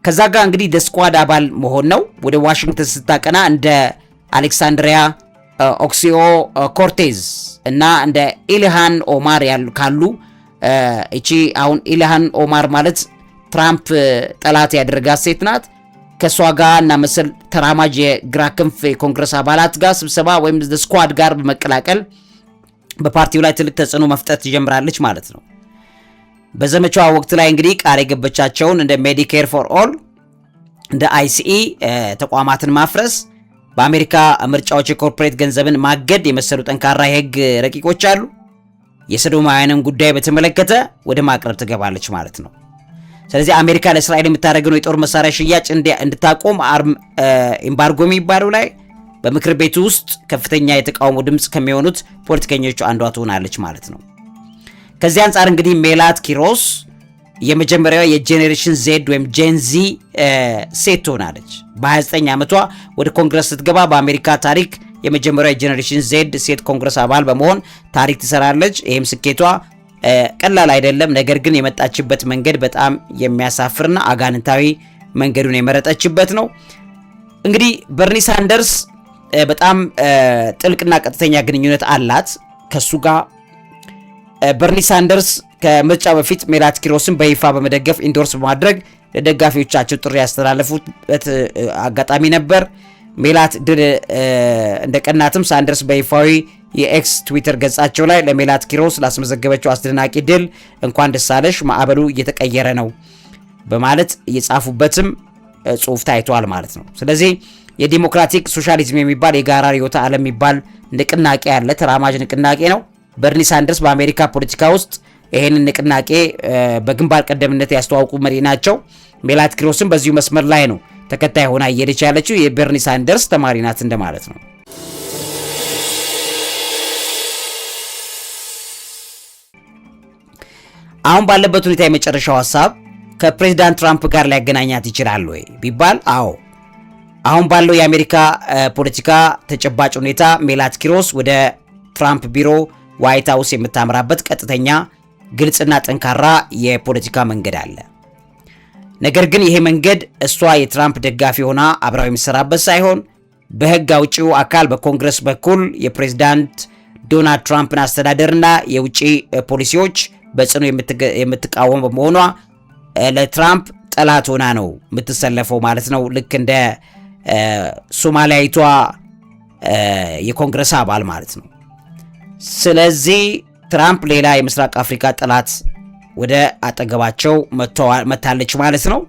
ከዛ ጋር እንግዲህ ስኳድ አባል መሆን ነው። ወደ ዋሽንግተን ስታቀና እንደ አሌክሳንድሪያ ኦክሲዮ ኮርቴዝ እና እንደ ኢልሃን ኦማር ካሉ እቺ አሁን ኢልሃን ኦማር ማለት ትራምፕ ጠላት ያደረጋት ሴት ናት። ከሷ ጋር እና መሰል ተራማጅ የግራ ክንፍ የኮንግረስ አባላት ጋር ስብሰባ ወይም ስኳድ ጋር በመቀላቀል በፓርቲው ላይ ትልቅ ተጽዕኖ መፍጠር ትጀምራለች ማለት ነው። በዘመቻዋ ወቅት ላይ እንግዲህ ቃል የገባቻቸውን እንደ ሜዲኬር ፎር ኦል፣ እንደ አይሲኢ ተቋማትን ማፍረስ፣ በአሜሪካ ምርጫዎች የኮርፖሬት ገንዘብን ማገድ የመሰሉ ጠንካራ የህግ ረቂቆች አሉ። የሰዶማውያንን ጉዳይ በተመለከተ ወደ ማቅረብ ትገባለች ማለት ነው። ስለዚህ አሜሪካ ለእስራኤል የምታደርገው የጦር መሳሪያ ሽያጭ እንድታቆም ኤምባርጎ የሚባለው ላይ በምክር ቤቱ ውስጥ ከፍተኛ የተቃውሞ ድምጽ ከሚሆኑት ፖለቲከኞቹ አንዷ ትሆናለች ማለት ነው። ከዚህ አንጻር እንግዲህ ሜላት ኪሮስ የመጀመሪያው የጄኔሬሽን ዜድ ወይም ጄንዚ ሴት ትሆናለች። በ29 ዓመቷ ወደ ኮንግረስ ስትገባ በአሜሪካ ታሪክ የመጀመሪያው የጄኔሬሽን ዜድ ሴት ኮንግረስ አባል በመሆን ታሪክ ትሰራለች። ይህም ስኬቷ ቀላል አይደለም። ነገር ግን የመጣችበት መንገድ በጣም የሚያሳፍርና አጋንንታዊ መንገዱን የመረጠችበት ነው። እንግዲህ በርኒ ሳንደርስ በጣም ጥልቅና ቀጥተኛ ግንኙነት አላት ከሱ ጋር። በርኒ ሳንደርስ ከምርጫ በፊት ሜላት ኪሮስን በይፋ በመደገፍ ኢንዶርስ በማድረግ ለደጋፊዎቻቸው ጥሪ ያስተላለፉበት አጋጣሚ ነበር። ሜላት ድል እንደቀናትም ሳንደርስ በይፋዊ የኤክስ ትዊተር ገጻቸው ላይ ለሜላት ኪሮስ ላስመዘገበችው አስደናቂ ድል እንኳን ደስ አለሽ፣ ማዕበሉ እየተቀየረ ነው በማለት የጻፉበትም ጽሑፍ ታይቷል ማለት ነው። ስለዚህ የዲሞክራቲክ ሶሻሊዝም የሚባል የጋራ ርዕዮተ ዓለም የሚባል ንቅናቄ ያለ ተራማጅ ንቅናቄ ነው። በርኒ ሳንደርስ በአሜሪካ ፖለቲካ ውስጥ ይሄንን ንቅናቄ በግንባር ቀደምነት ያስተዋውቁ መሪ ናቸው። ሜላት ኪሮስም በዚሁ መስመር ላይ ነው ተከታይ ሆና እየሄደች ያለችው። የበርኒ ሳንደርስ ተማሪ ናት እንደማለት ነው። አሁን ባለበት ሁኔታ የመጨረሻው ሐሳብ ከፕሬዝዳንት ትራምፕ ጋር ሊያገናኛት ይችላል ወይ ቢባል አዎ። አሁን ባለው የአሜሪካ ፖለቲካ ተጨባጭ ሁኔታ ሜላት ኪሮስ ወደ ትራምፕ ቢሮ ዋይት ሃውስ የምታምራበት ቀጥተኛ ግልጽና ጠንካራ የፖለቲካ መንገድ አለ። ነገር ግን ይሄ መንገድ እሷ የትራምፕ ደጋፊ ሆና አብራው የምትሰራበት ሳይሆን በህግ አውጪው አካል በኮንግረስ በኩል የፕሬዝዳንት ዶናልድ ትራምፕን አስተዳደርና የውጪ ፖሊሲዎች በጽኑ የምትቃወም በመሆኗ ለትራምፕ ጠላት ሆና ነው የምትሰለፈው ማለት ነው። ልክ እንደ ሶማሊያዊቷ የኮንግረስ አባል ማለት ነው። ስለዚህ ትራምፕ ሌላ የምስራቅ አፍሪካ ጠላት ወደ አጠገባቸው መታለች ማለት ነው።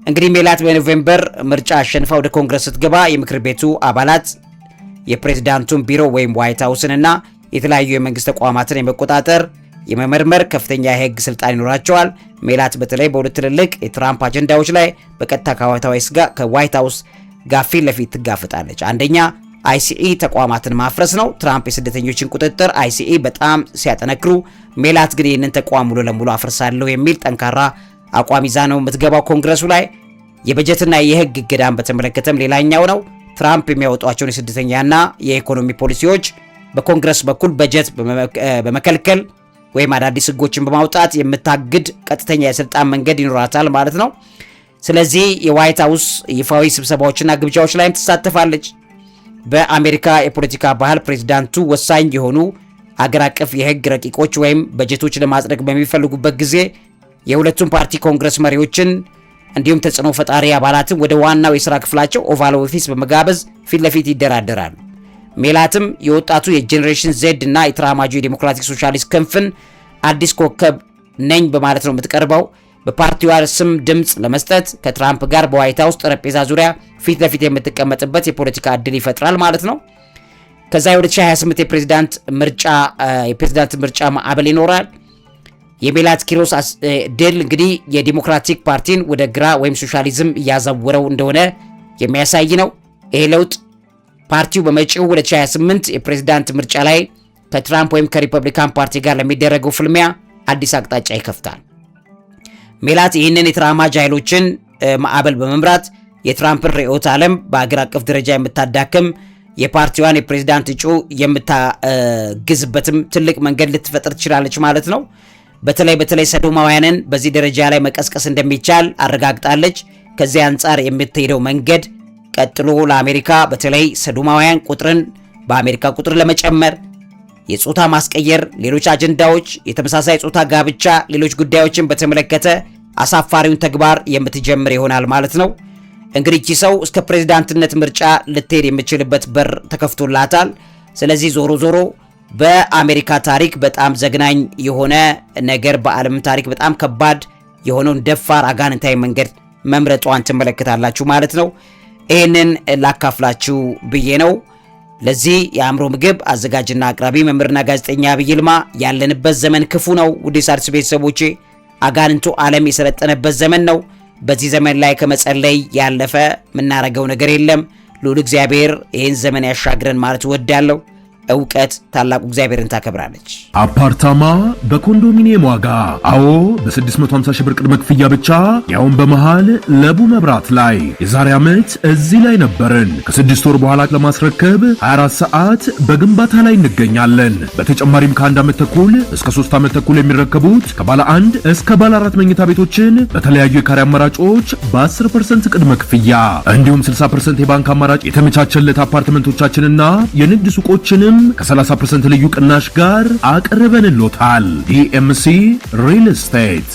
እንግዲህ ሜላት በኖቬምበር ምርጫ አሸንፋ ወደ ኮንግረስ ስትገባ የምክር ቤቱ አባላት የፕሬዝዳንቱን ቢሮ ወይም ዋይት ሃውስንና የተለያዩ የመንግስት ተቋማትን የመቆጣጠር የመመርመር ከፍተኛ የህግ ስልጣን ይኖራቸዋል። ሜላት በተለይ በሁለት ትልልቅ የትራምፕ አጀንዳዎች ላይ በቀጥታ ከዋይት ሃውስ ጋር ፊት ለፊት ትጋፈጣለች። አንደኛ አይሲኢ ተቋማትን ማፍረስ ነው። ትራምፕ የስደተኞችን ቁጥጥር አይሲኢ በጣም ሲያጠነክሩ፣ ሜላት ግን ይህንን ተቋም ሙሉ ለሙሉ አፍርሳለሁ የሚል ጠንካራ አቋም ይዛ ነው የምትገባው ኮንግረሱ ላይ። የበጀትና የህግ እገዳን በተመለከተም ሌላኛው ነው። ትራምፕ የሚያወጧቸውን የስደተኛና የኢኮኖሚ ፖሊሲዎች በኮንግረስ በኩል በጀት በመከልከል ወይም አዳዲስ ህጎችን በማውጣት የምታግድ ቀጥተኛ የስልጣን መንገድ ይኖራታል ማለት ነው። ስለዚህ የዋይት ሃውስ ይፋዊ ስብሰባዎችና ግብዣዎች ላይም ትሳተፋለች። በአሜሪካ የፖለቲካ ባህል ፕሬዝዳንቱ ወሳኝ የሆኑ አገር አቀፍ የህግ ረቂቆች ወይም በጀቶች ለማጽደቅ በሚፈልጉበት ጊዜ የሁለቱም ፓርቲ ኮንግረስ መሪዎችን እንዲሁም ተጽዕኖ ፈጣሪ አባላትን ወደ ዋናው የሥራ ክፍላቸው ኦቫል ኦፊስ በመጋበዝ ፊት ለፊት ይደራደራሉ። ሜላትም የወጣቱ የጄኔሬሽን ዜድ እና የተራማጁ የዲሞክራቲክ ሶሻሊስት ክንፍን አዲስ ኮከብ ነኝ በማለት ነው የምትቀርበው። በፓርቲዋ ስም ድምፅ ለመስጠት ከትራምፕ ጋር በዋይት ሃውስ ጠረጴዛ ዙሪያ ፊት ለፊት የምትቀመጥበት የፖለቲካ እድል ይፈጥራል ማለት ነው። ከዛ የ2028 የፕሬዝዳንት ምርጫ ማዕበል ይኖራል። የሜላት ኪሮስ ድል እንግዲህ የዲሞክራቲክ ፓርቲን ወደ ግራ ወይም ሶሻሊዝም እያዘወረው እንደሆነ የሚያሳይ ነው። ይሄ ለውጥ ፓርቲው በመጪው 2028 የፕሬዝዳንት ምርጫ ላይ ከትራምፕ ወይም ከሪፐብሊካን ፓርቲ ጋር ለሚደረገው ፍልሚያ አዲስ አቅጣጫ ይከፍታል። ሜላት ይህንን የተራማጅ ኃይሎችን ማዕበል በመምራት የትራምፕን ርዕዮተ ዓለም በአገር አቀፍ ደረጃ የምታዳክም የፓርቲዋን የፕሬዝዳንት እጩ የምታግዝበትም ትልቅ መንገድ ልትፈጥር ትችላለች ማለት ነው። በተለይ ሰዶማውያንን በዚህ ደረጃ ላይ መቀስቀስ እንደሚቻል አረጋግጣለች። ከዚህ አንጻር የምትሄደው መንገድ ቀጥሎ ለአሜሪካ በተለይ ሰዶማውያን ቁጥርን በአሜሪካ ቁጥር ለመጨመር የጾታ ማስቀየር፣ ሌሎች አጀንዳዎች፣ የተመሳሳይ ጾታ ጋብቻ፣ ሌሎች ጉዳዮችን በተመለከተ አሳፋሪውን ተግባር የምትጀምር ይሆናል ማለት ነው። እንግዲህ እቺ ሰው እስከ ፕሬዝዳንትነት ምርጫ ልትሄድ የምትችልበት በር ተከፍቶላታል። ስለዚህ ዞሮ በአሜሪካ ታሪክ በጣም ዘግናኝ የሆነ ነገር፣ በዓለም ታሪክ በጣም ከባድ የሆነውን ደፋር አጋንንታዊ መንገድ መምረጧን ትመለከታላችሁ ማለት ነው። ይህንን ላካፍላችሁ ብዬ ነው። ለዚህ የአእምሮ ምግብ አዘጋጅና አቅራቢ መምህርና ጋዜጠኛ ዐቢይ ይልማ። ያለንበት ዘመን ክፉ ነው። ውድ የሣድስ ቤተሰቦቼ አጋንንቱ ዓለም የሰለጠነበት ዘመን ነው። በዚህ ዘመን ላይ ከመጸለይ ያለፈ የምናረገው ነገር የለም። ልዑል እግዚአብሔር ይህን ዘመን ያሻግረን ማለት እወዳለሁ። እውቀት ታላቁ እግዚአብሔርን ታከብራለች። አፓርታማ በኮንዶሚኒየም ዋጋ፣ አዎ በ650 ሺህ ብር ቅድመ ክፍያ ብቻ፣ ያውን በመሃል ለቡ መብራት ላይ። የዛሬ ዓመት እዚህ ላይ ነበርን። ከ6 ወር በኋላ ለማስረከብ 24 ሰዓት በግንባታ ላይ እንገኛለን። በተጨማሪም ከ1 ዓመት ተኩል እስከ 3 ዓመት ተኩል የሚረከቡት ከባለ 1 እስከ ባለ 4 መኝታ ቤቶችን በተለያዩ የካሬ አማራጮች በ10% ቅድመ ክፍያ እንዲሁም 60% የባንክ አማራጭ የተመቻቸለት አፓርትመንቶቻችንና የንግድ ሱቆችንም ከ30% ልዩ ቅናሽ ጋር አቅርበንሎታል። ዲኤምሲ ሪል ስቴት